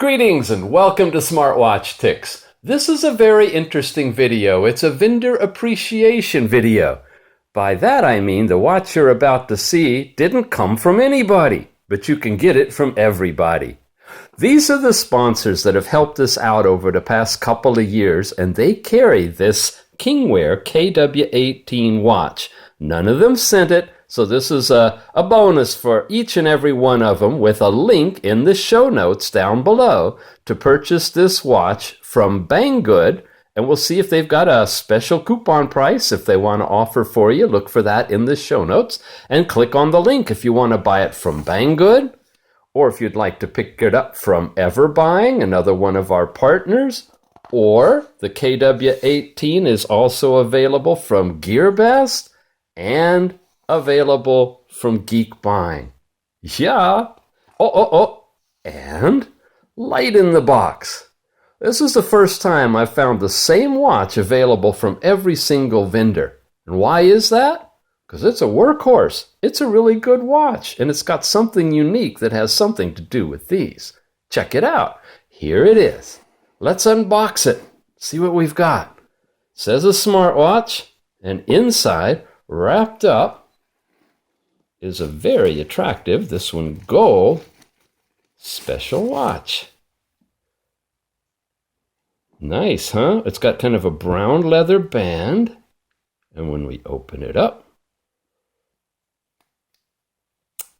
Greetings and welcome to Smartwatch Tics. This is a very interesting video. It's a vendor appreciation video. By that I mean the watch you're about to see didn't come from anybody, but you can get it from everybody. These are the sponsors that have helped us out over the past couple of years, and they carry this KingWear KW18 watch. None of them sent it, so this is a bonus for each and every one of them with a link in the show notes down below to purchase this watch from Banggood, and we'll see if they've got a special coupon price if they want to offer for you. Look for that in the show notes and click on the link if you want to buy it from Banggood, or if you'd like to pick it up from Everbuying, another one of our partners, or the KW18 is also available from GearBest and available from Geek Buying. Yeah. And Light in the Box. This is the first time I've found the same watch available from every single vendor. And why is that? Because it's a workhorse. It's a really good watch, and it's got something unique that has something to do with these. Check it out. Here it is. Let's unbox it. See what we've got. It says a smartwatch, and inside, wrapped up, is a very attractive, this one gold, special watch. Nice, huh? It's got kind of a brown leather band, and when we open it up,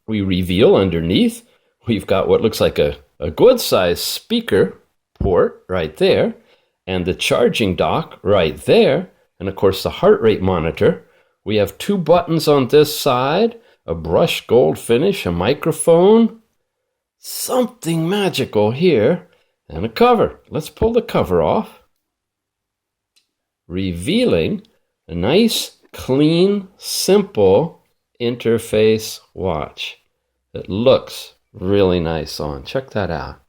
we reveal underneath, we've got what looks like a good-sized speaker port right there, and the charging dock right there, and of course the heart rate monitor. We have two buttons on this side, a brushed gold finish, a microphone, something magical here, and a cover. Let's pull the cover off, revealing a nice, clean, simple interface watch that looks really nice on. Check that out.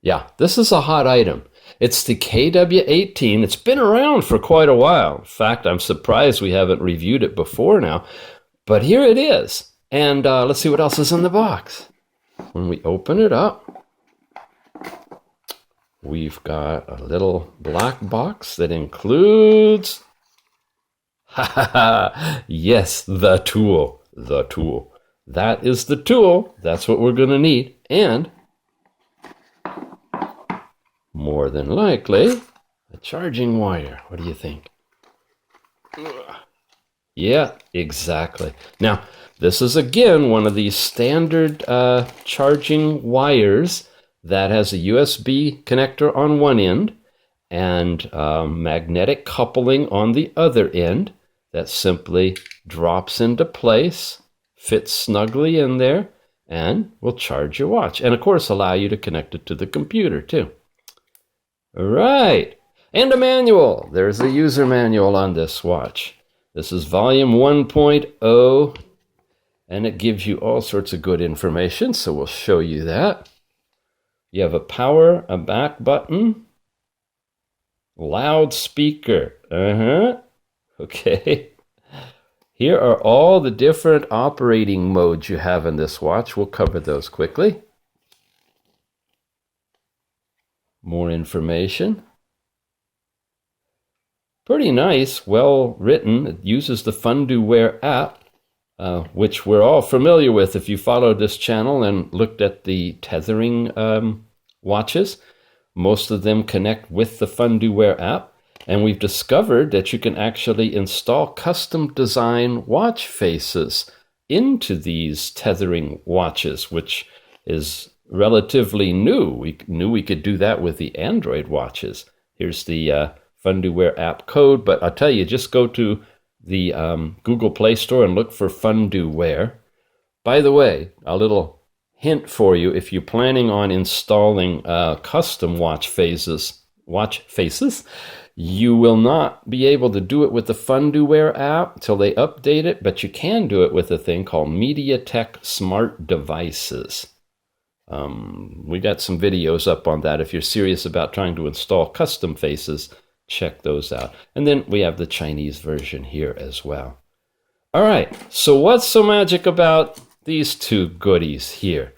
Yeah, this is a hot item. It's the KW18. It's been around for quite a while. In fact, I'm surprised we haven't reviewed it before now. But here it is. And let's see what else is in the box. When we open it up, we've got a little black box that includes, yes, the tool. The tool. That is the tool. That's what we're going to need. And more than likely, a charging wire. What do you think? Yeah, exactly. Now, this is again one of these standard charging wires that has a USB connector on one end and magnetic coupling on the other end that simply drops into place, fits snugly in there, and will charge your watch. And of course, allow you to connect it to the computer too. All right, and a manual. There's a user manual on this watch. This is volume 1.0, and it gives you all sorts of good information, so we'll show you that. You have a back button, loudspeaker. Okay. Here are all the different operating modes you have in this watch. We'll cover those quickly. More information. Pretty nice, well written. It uses the Fundowear app, which we're all familiar with if you followed this channel and looked at the tethering watches. Most of them connect with the Fundowear app, and we've discovered that you can actually install custom design watch faces into these tethering watches, which is relatively new. We knew we could do that with the Android watches. Here's the Fundowear app code, but I'll tell you, just go to the Google Play Store and look for Fundowear. By the way, a little hint for you, if you're planning on installing custom watch faces, you will not be able to do it with the Fundowear app until they update it, but you can do it with a thing called MediaTek Smart Devices. We got some videos up on that. If you're serious about trying to install custom faces, check those out. And then we have the Chinese version here as well. All right, so what's so magic about these two goodies here?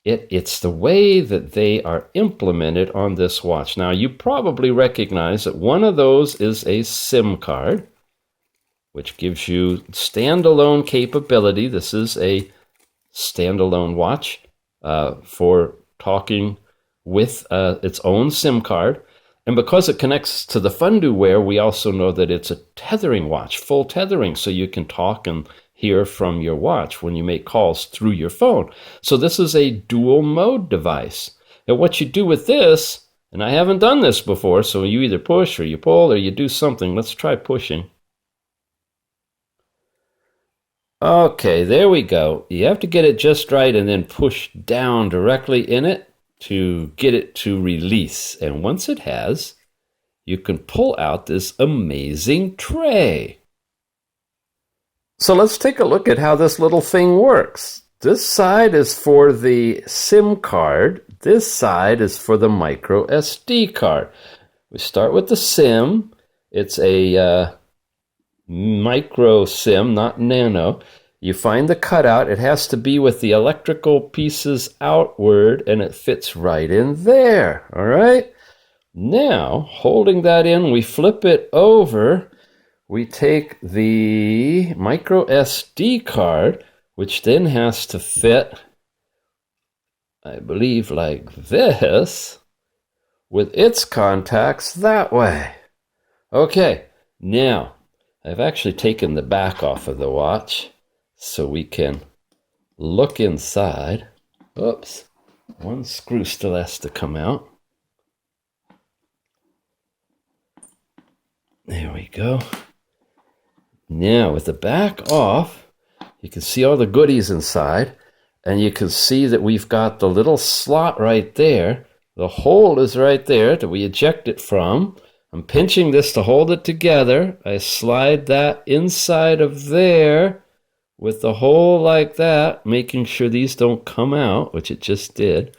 It's the way that they are implemented on this watch. Now, you probably recognize that one of those is a SIM card, which gives you standalone capability. This is a standalone watch for talking with its own SIM card. And because it connects to the Fundowear, we also know that it's a tethering watch, full tethering, so you can talk and hear from your watch when you make calls through your phone. So this is a dual mode device. And what you do with this, and I haven't done this before, so you either push or you pull or you do something. Let's try pushing. Okay, there we go. You have to get it just right and then push down directly in it to get it to release. And once it has, you can pull out this amazing tray. So let's take a look at how this little thing works. This side is for the SIM card. This side is for the micro SD card. We start with the SIM. It's a micro SIM, not nano. You find the cutout. It has to be with the electrical pieces outward, and it fits right in there. All right? Now, holding that in, we flip it over. We take the micro SD card, which then has to fit, I believe, like this, with its contacts that way. Okay, now, I've actually taken the back off of the watch so we can look inside. Oops, one screw still has to come out. There we go. Now, with the back off, you can see all the goodies inside, and you can see that we've got the little slot right there. The hole is right there that we eject it from. I'm pinching this to hold it together. I slide that inside of there with the hole like that, making sure these don't come out, which it just did.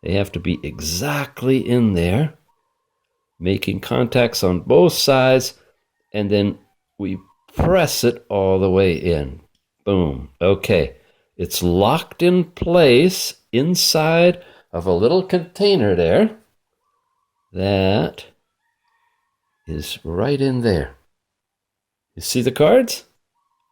They have to be exactly in there, making contacts on both sides, and then we press it all the way in. Boom. Okay. It's locked in place inside of a little container there. That is right in there. You see the cards?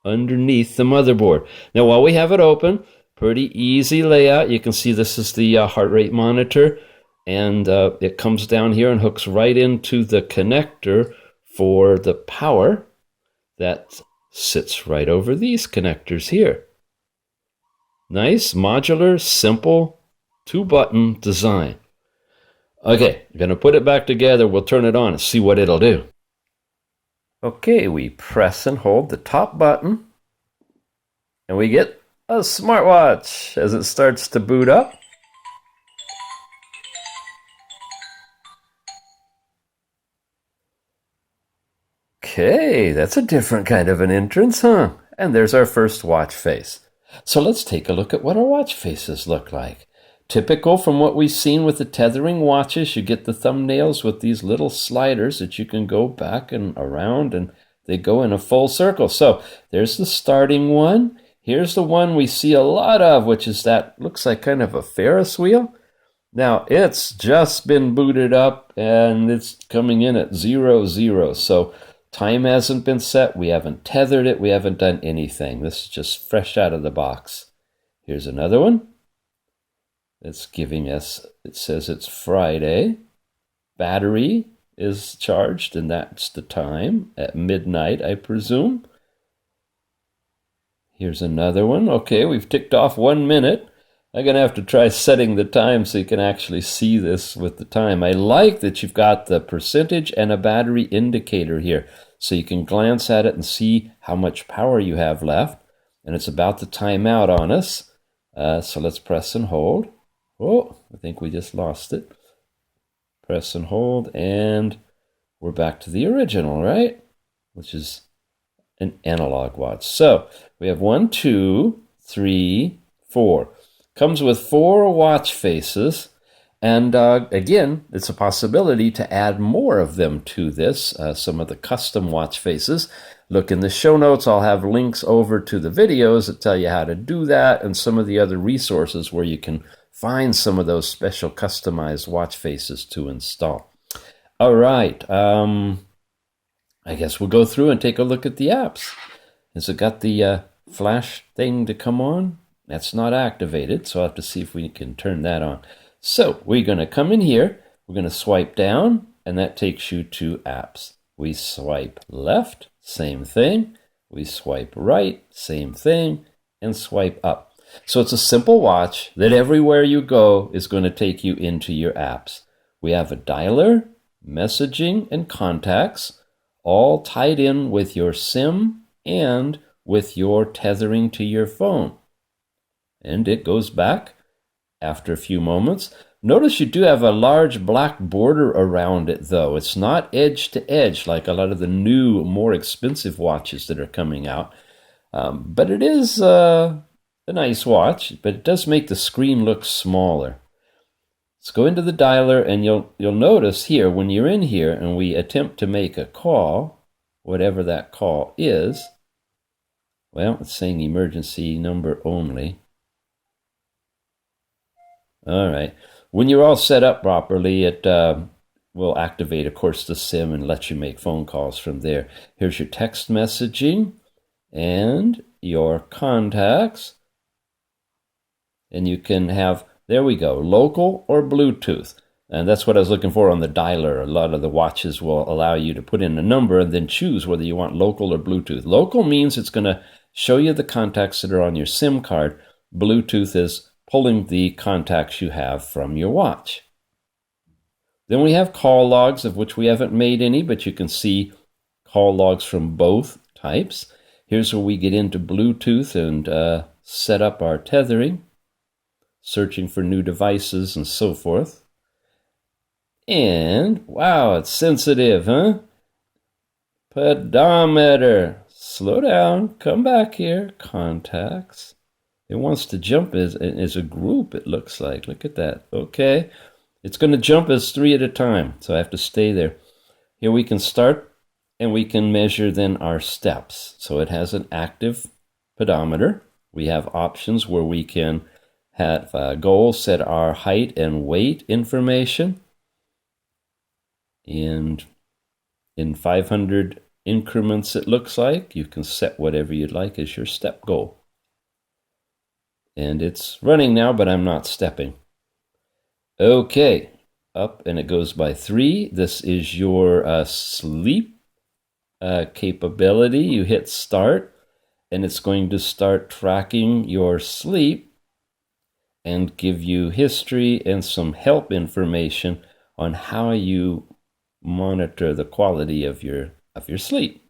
Underneath the motherboard. Now, while we have it open, pretty easy layout. You can see this is the heart rate monitor, and it comes down here and hooks right into the connector for the power. That sits right over these connectors here. Nice, modular, simple, 2-button design. Okay, I'm going to put it back together. We'll turn it on and see what it'll do. Okay, we press and hold the top button, and we get a smartwatch as it starts to boot up. Okay, that's a different kind of an entrance, huh? And there's our first watch face. So let's take a look at what our watch faces look like. Typical from what we've seen with the tethering watches, you get the thumbnails with these little sliders that you can go back and around, and they go in a full circle. So there's the starting one. Here's the one we see a lot of, which is that looks like kind of a Ferris wheel. Now, it's just been booted up, and it's coming in at 00. So time hasn't been set. We haven't tethered it. We haven't done anything. This is just fresh out of the box. Here's another one. It's giving us, it says it's Friday. Battery is charged, and that's the time at midnight, I presume. Here's another one. Okay, we've ticked off 1 minute. I'm going to have to try setting the time so you can actually see this with the time. I like that you've got the percentage and a battery indicator here, so you can glance at it and see how much power you have left. And it's about to time out on us. So let's press and hold. Oh, I think we just lost it. Press and hold, and we're back to the original, right? Which is an analog watch. So we have 1, 2, 3, 4. Comes with 4 watch faces, and again, it's a possibility to add more of them to this, some of the custom watch faces. Look in the show notes. I'll have links over to the videos that tell you how to do that and some of the other resources where you can find some of those special customized watch faces to install. All right. I guess we'll go through and take a look at the apps. Has it got the flash thing to come on? That's not activated, so I'll have to see if we can turn that on. So we're going to come in here. We're going to swipe down, and that takes you to apps. We swipe left, same thing. We swipe right, same thing, and swipe up. So it's a simple watch that everywhere you go is going to take you into your apps. We have a dialer, messaging, and contacts, all tied in with your SIM and with your tethering to your phone. And it goes back after a few moments. Notice you do have a large black border around it, though. It's not edge to edge like a lot of the new, more expensive watches that are coming out. But it is a nice watch, but it does make the screen look smaller. Let's go into the dialer, and you'll notice here, when you're in here and we attempt to make a call, whatever that call is, well, it's saying emergency number only. All right. When you're all set up properly, it will activate, of course, the SIM and let you make phone calls from there. Here's your text messaging and your contacts. And you can have, there we go, local or Bluetooth. And that's what I was looking for on the dialer. A lot of the watches will allow you to put in a number and then choose whether you want local or Bluetooth. Local means it's going to show you the contacts that are on your SIM card. Bluetooth is pulling the contacts you have from your watch. Then we have call logs, of which we haven't made any, but you can see call logs from both types. Here's where we get into Bluetooth and set up our tethering, searching for new devices and so forth. And, wow, it's sensitive, huh? Pedometer. Slow down. Come back here. Contacts. It wants to jump as a group, it looks like. Look at that. Okay. It's going to jump as 3 at a time, so I have to stay there. Here we can start, and we can measure then our steps. So it has an active pedometer. We have options where we can have goals, set our height and weight information. And in 500 increments, it looks like, you can set whatever you'd like as your step goal. And it's running now, but I'm not stepping. Okay, up, and it goes by 3. This is your sleep capability. You hit start, and it's going to start tracking your sleep and give you history and some help information on how you monitor the quality of your sleep,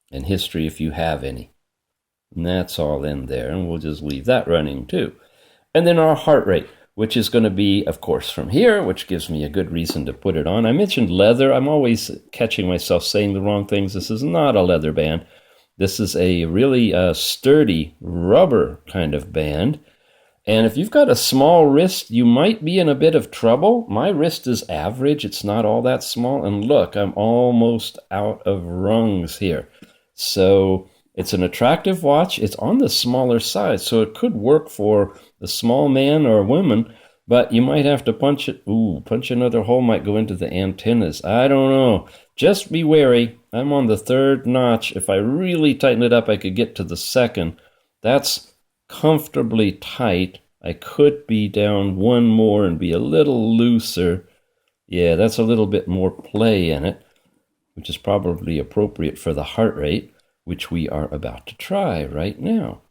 and history if you have any. And that's all in there, and we'll just leave that running too. And then our heart rate, which is going to be, of course, from here, which gives me a good reason to put it on. I mentioned leather. I'm always catching myself saying the wrong things. This is not a leather band. This is a really sturdy rubber kind of band. And if you've got a small wrist, you might be in a bit of trouble. My wrist is average. It's not all that small. And look, I'm almost out of rungs here. So it's an attractive watch. It's on the smaller side, so it could work for a small man or woman, but you might have to punch it. Ooh, punch another hole might go into the antennas. I don't know. Just be wary. I'm on the 3rd notch. If I really tighten it up, I could get to the 2nd. That's comfortably tight. I could be down 1 more and be a little looser. Yeah, that's a little bit more play in it, which is probably appropriate for the heart rate, which we are about to try right now.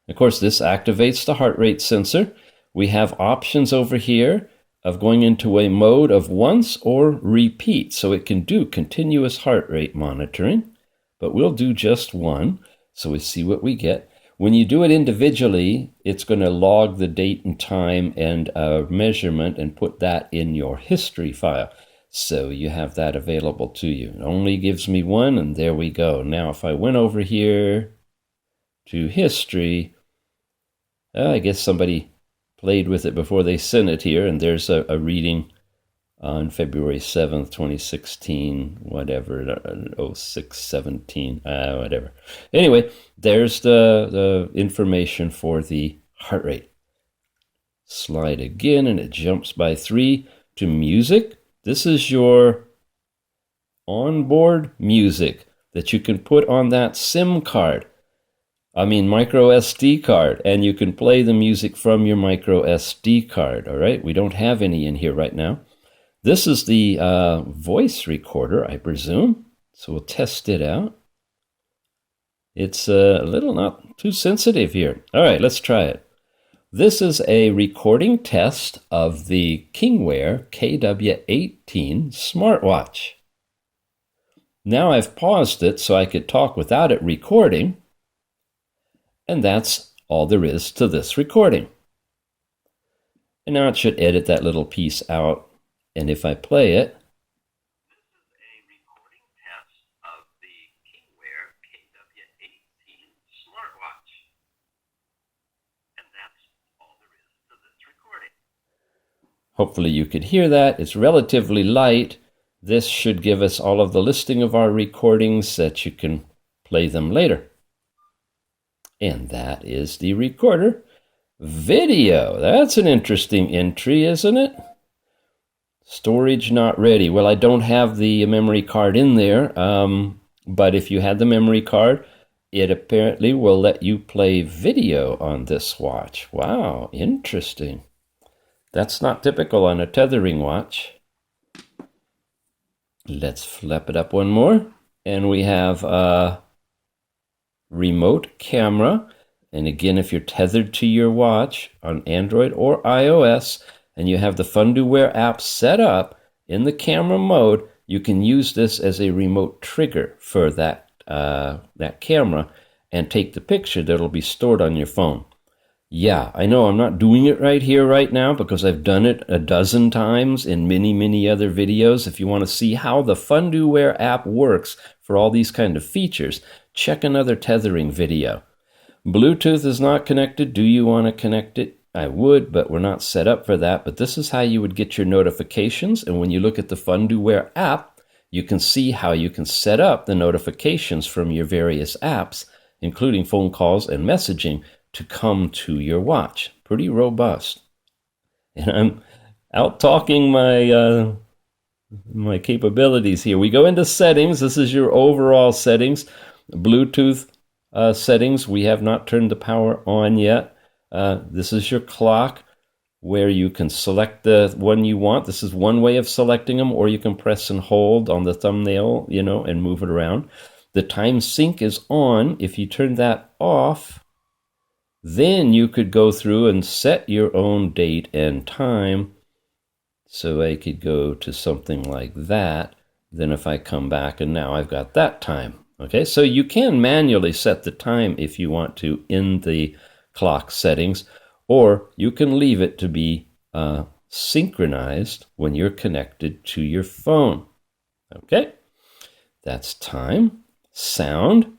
Of course, this activates the heart rate sensor. We have options over here of going into a mode of once or repeat, so it can do continuous heart rate monitoring, but we'll do just one, so we see what we get. When you do it individually, it's going to log the date and time and measurement and put that in your history file. So you have that available to you. It only gives me 1, and there we go. Now, if I went over here to history, I guess somebody played with it before they sent it here, and there's a reading on February 7th, 2016, whatever, 0617, whatever. Anyway, there's the information for the heart rate. Slide again, and it jumps by 3 to music. This is your onboard music that you can put on that SIM card. Micro SD card, and you can play the music from your micro SD card, all right? We don't have any in here right now. This is the voice recorder, I presume, so we'll test it out. It's a little not too sensitive here. All right, let's try it. This is a recording test of the KingWear KW18 smartwatch. Now I've paused it so I could talk without it recording, and that's all there is to this recording. And now it should edit that little piece out, and if I play it, this is a recording test of the KingWear KW18 smartwatch. And that's all there is to this recording. Hopefully you could hear that. It's relatively light. This should give us all of the listing of our recordings so that you can play them later. And that is the recorder. Video. That's an interesting entry, isn't it? Storage not ready. Well, I don't have the memory card in there, but if you had the memory card, it apparently will let you play video on this watch. Wow, interesting. That's not typical on a tethering watch. Let's flip it up one more, and we have a remote camera. And again, if you're tethered to your watch on Android or iOS, and you have the Fundowear app set up in the camera mode, you can use this as a remote trigger for that camera and take the picture that'll be stored on your phone. Yeah, I know I'm not doing it right here, right now, because I've done it a dozen times in many other videos. If you want to see how the Fundowear app works for all these kind of features, check another tethering video. Bluetooth is not connected. Do you want to connect it? I would, but we're not set up for that. But this is how you would get your notifications. And when you look at the Fundowear app, you can see how you can set up the notifications from your various apps, including phone calls and messaging, to come to your watch. Pretty robust. And I'm out talking my capabilities here. We go into settings. This is your overall settings. Bluetooth settings. We have not turned the power on yet. This is your clock, where you can select the one you want. This is one way of selecting them, or you can press and hold on the thumbnail, and move it around. The time sync is on. If you turn that off, then you could go through and set your own date and time. So I could go to something like that. Then if I come back, and now I've got that time. Okay, so you can manually set the time if you want to in the clock settings, or you can leave it to be synchronized when you're connected to your phone. Okay, that's time. Sound.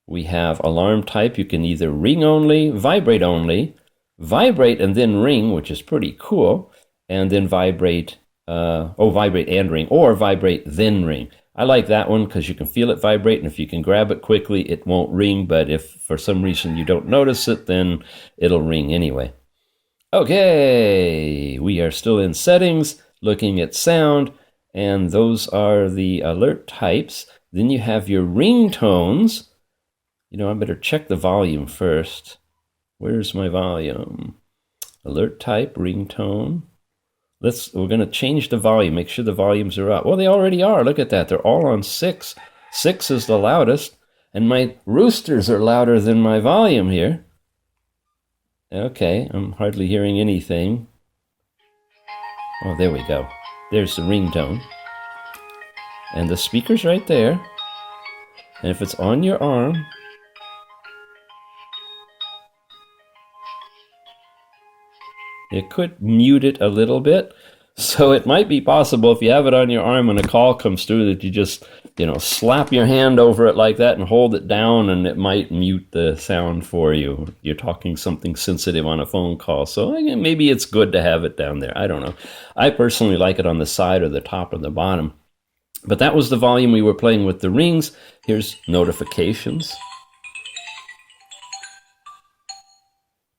We have alarm type. You can either ring only, vibrate and then ring, which is pretty cool, and then vibrate and ring, or vibrate then ring. I like that one because you can feel it vibrate, and if you can grab it quickly, it won't ring, but if for some reason you don't notice it, then it'll ring anyway. Okay, we are still in settings, looking at sound, and those are the alert types. Then you have your ringtones. I better check the volume first. Where's my volume? Alert type, ringtone. We're going to change the volume, make sure the volumes are up. Well, they already are. Look at that. They're all on 6. 6 is the loudest, and my roosters are louder than my volume here. Okay, I'm hardly hearing anything. Oh, there we go. There's the ringtone. And the speaker's right there. And if it's on your arm, it could mute it a little bit. So it might be possible if you have it on your arm and a call comes through that you just, slap your hand over it like that and hold it down, and it might mute the sound for you. You're talking something sensitive on a phone call. So maybe it's good to have it down there. I don't know. I personally like it on the side or the top or the bottom. But that was the volume we were playing with the rings. Here's notifications.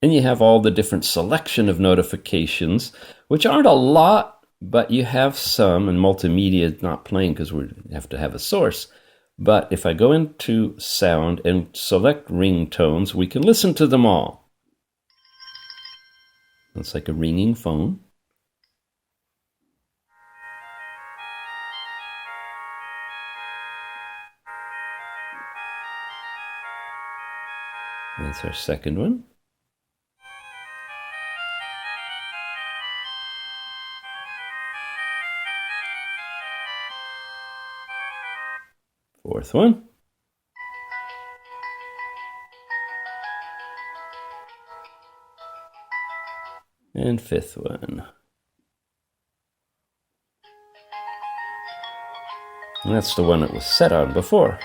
And you have all the different selection of notifications, which aren't a lot, but you have some, and multimedia is not playing because we have to have a source. But if I go into sound and select ringtones, we can listen to them all. It's like a ringing phone. That's our second one. Fourth one. And fifth one. And that's the one it was set on before.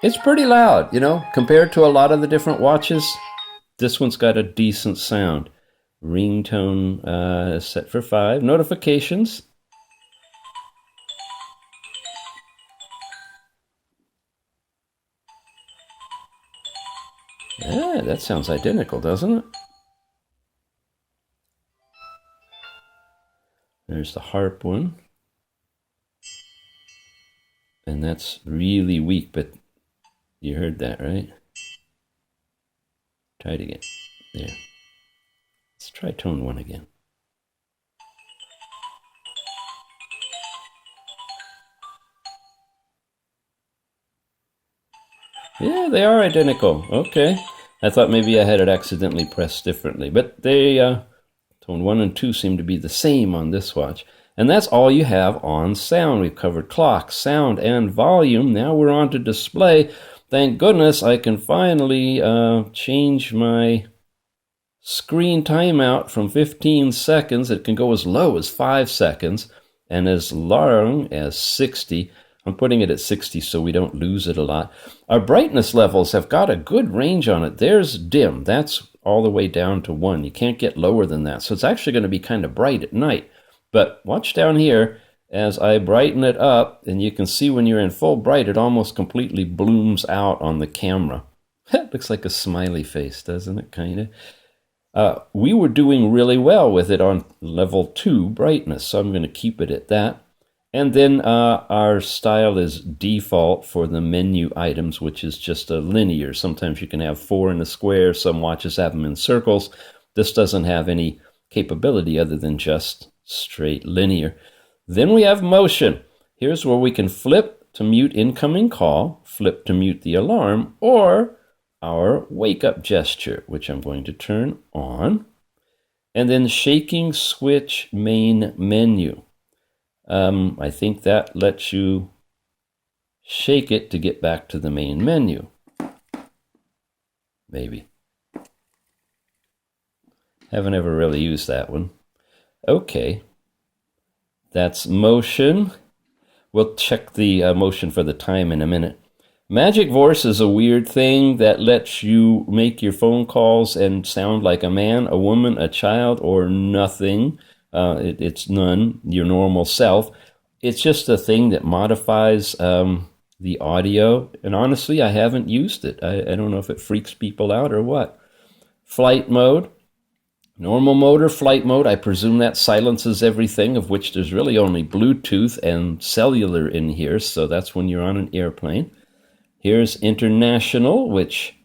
It's pretty loud, you know, compared to a lot of the different watches. This one's got a decent sound. Ringtone is set for 5. Notifications. Yeah, that sounds identical, doesn't it? There's the harp one. And that's really weak, but you heard that, right? Try it again. There. Let's try tone 1 again. Yeah, they are identical. Okay. I thought maybe I had it accidentally pressed differently, but they tone 1 and 2 seem to be the same on this watch. And that's all you have on sound. We've covered clock, sound, and volume. Now we're on to display. Thank goodness I can finally change my screen timeout from 15 seconds. It can go as low as 5 seconds and as long as 60. I'm putting it at 60 so we don't lose it a lot. Our brightness levels have got a good range on it. There's dim. That's all the way down to 1. You can't get lower than that. So it's actually going to be kind of bright at night. But watch down here as I brighten it up, and you can see when you're in full bright, it almost completely blooms out on the camera. It looks like a smiley face, doesn't it, kind of? We were doing really well with it on level 2 brightness, so I'm going to keep it at that. And then our style is default for the menu items, which is just a linear. Sometimes you can have 4 in a square. Some watches have them in circles. This doesn't have any capability other than just straight linear. Then we have motion. Here's where we can flip to mute incoming call, flip to mute the alarm, or our wake up gesture, which I'm going to turn on. And then shaking switch main menu. I think that lets you shake it to get back to the main menu. Maybe. Haven't ever really used that one. Okay. That's motion. We'll check the motion for the time in a minute. Magic Voice is a weird thing that lets you make your phone calls and sound like a man, a woman, a child, or nothing. It's none, your normal self. It's just a thing that modifies the audio. And honestly, I haven't used it. I don't know if it freaks people out or what. Flight mode. Normal mode or flight mode, I presume that silences everything, of which there's really only Bluetooth and cellular in here, so that's when you're on an airplane. Here's international, which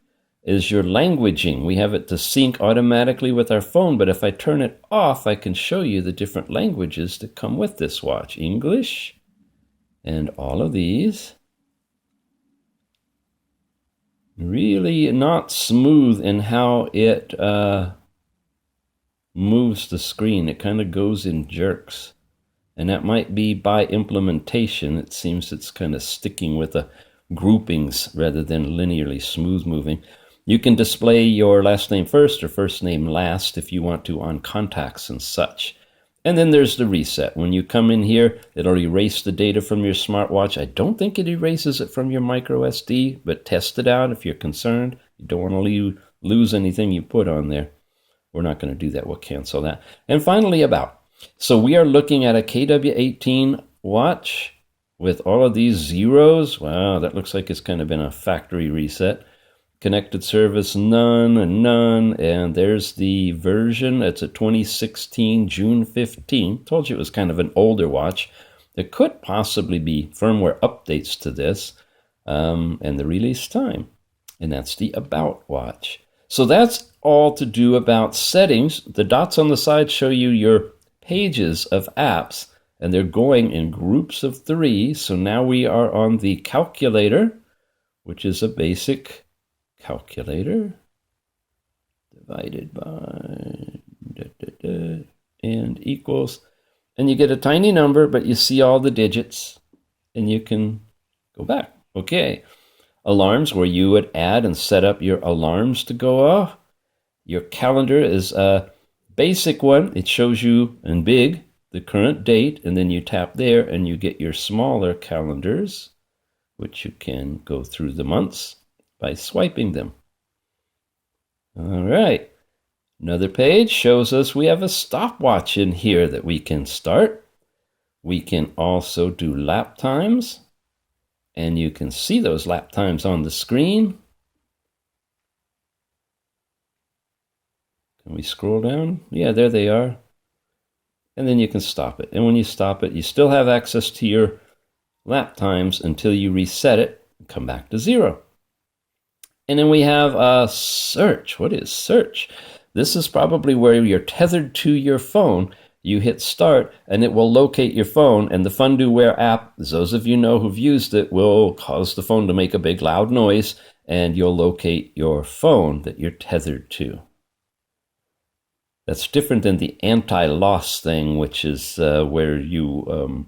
is your languaging. We have it to sync automatically with our phone, but if I turn it off, I can show you the different languages that come with this watch. English, and all of these. Really not smooth in how it moves the screen. It kind of goes in jerks, and that might be by implementation. It seems it's kind of sticking with the groupings rather than linearly smooth moving. You can display your last name first or first name last if you want to on contacts and such. And then there's the reset. When you come in here, it'll erase the data from your smartwatch. I don't think it erases it from your micro SD, but test it out if you're concerned. You don't want to lose anything you put on there. We're not going to do that. We'll cancel that. And finally, about. So we are looking at a KW18 watch with all of these zeros. Wow, that looks like it's kind of been a factory reset. Connected service, none and none. And there's the version. It's a 2016, June 15th. Told you it was kind of an older watch. There could possibly be firmware updates to this, and the release time. And that's the About watch. So that's all to do about settings. The dots on the side show you your pages of apps, and they're going in groups of 3. So now we are on the calculator, which is a basic calculator divided by and equals, and you get a tiny number, but you see all the digits, and you can go back. Okay. Alarms, where you would add and set up your alarms to go off. Your calendar is a basic one. It shows you in big the current date, and then you tap there and you get your smaller calendars, which you can go through the months by swiping them. All right. Another page shows us we have a stopwatch in here that we can start. We can also do lap times, and you can see those lap times on the screen. Can we scroll down? Yeah, there they are. And then you can stop it. And when you stop it, you still have access to your lap times until you reset it and come back to 0. And then we have a search. What is search? This is probably where you're tethered to your phone. You hit start, and it will locate your phone, and the Fundowear app, as those of you know who've used it, will cause the phone to make a big loud noise, and you'll locate your phone that you're tethered to. That's different than the anti-loss thing, which is where you,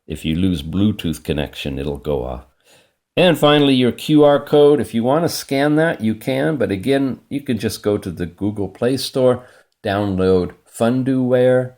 if you lose Bluetooth connection, it'll go off. And finally, your QR code. If you want to scan that, you can, but again, you can just go to the Google Play Store, download Fundowear,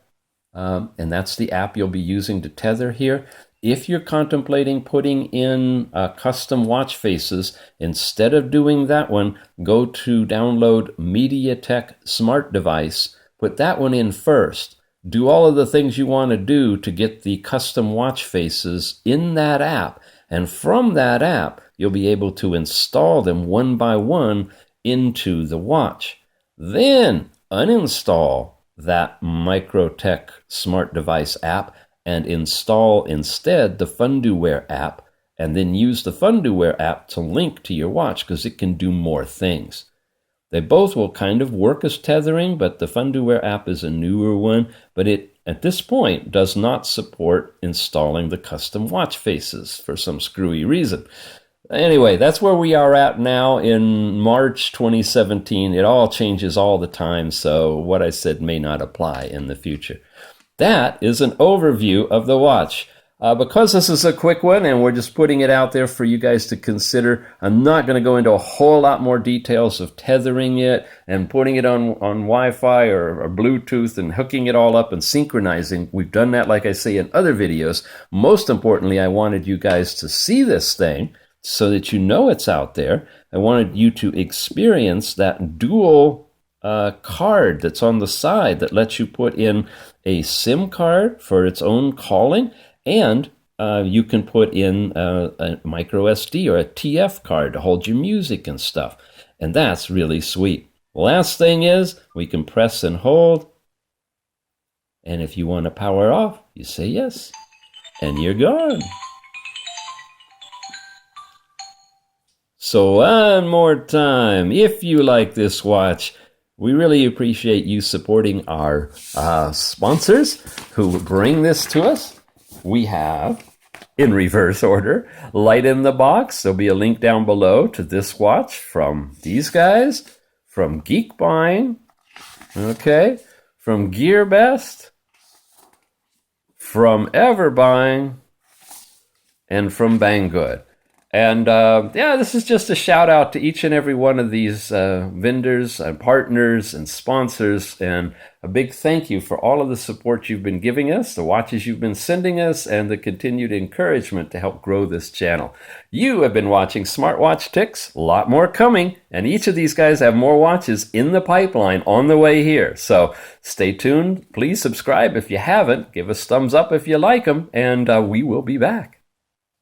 and that's the app you'll be using to tether here. If you're contemplating putting in custom watch faces, instead of doing that one, go to download MediaTek Smart Device. Put that one in first. Do all of the things you want to do to get the custom watch faces in that app. And from that app, you'll be able to install them one by one into the watch. Then uninstall that MediaTek Smart Device app and install instead the Fundowear app, and then use the Fundowear app to link to your watch because it can do more things. They both will kind of work as tethering, but the Fundowear app is a newer one, but it at this point does not support installing the custom watch faces for some screwy reason. Anyway, that's where we are at now in March 2017. It all changes all the time, so what I said may not apply in the future. That is an overview of the watch. Because this is a quick one and we're just putting it out there for you guys to consider, I'm not going to go into a whole lot more details of tethering it and putting it on Wi-Fi or Bluetooth and hooking it all up and synchronizing. We've done that, like I say, in other videos. Most importantly, I wanted you guys to see this thing so that you know it's out there. I wanted you to experience that dual card that's on the side that lets you put in a SIM card for its own calling, and you can put in a micro SD or a TF card to hold your music and stuff. And that's really sweet. Last thing is we can press and hold. And if you want to power off, you say yes. And you're gone. So one more time, if you like this watch, we really appreciate you supporting our sponsors who bring this to us. We have, in reverse order, Light in the Box. There'll be a link down below to this watch from these guys, from Geek Buying, okay, from GearBest, from Ever Buying, and from Banggood. And yeah, this is just a shout out to each and every one of these vendors and partners and sponsors, and a big thank you for all of the support you've been giving us, the watches you've been sending us, and the continued encouragement to help grow this channel. You have been watching Smartwatch Ticks, a lot more coming, and each of these guys have more watches in the pipeline on the way here. So stay tuned. Please subscribe if you haven't. Give us thumbs up if you like them, and we will be back.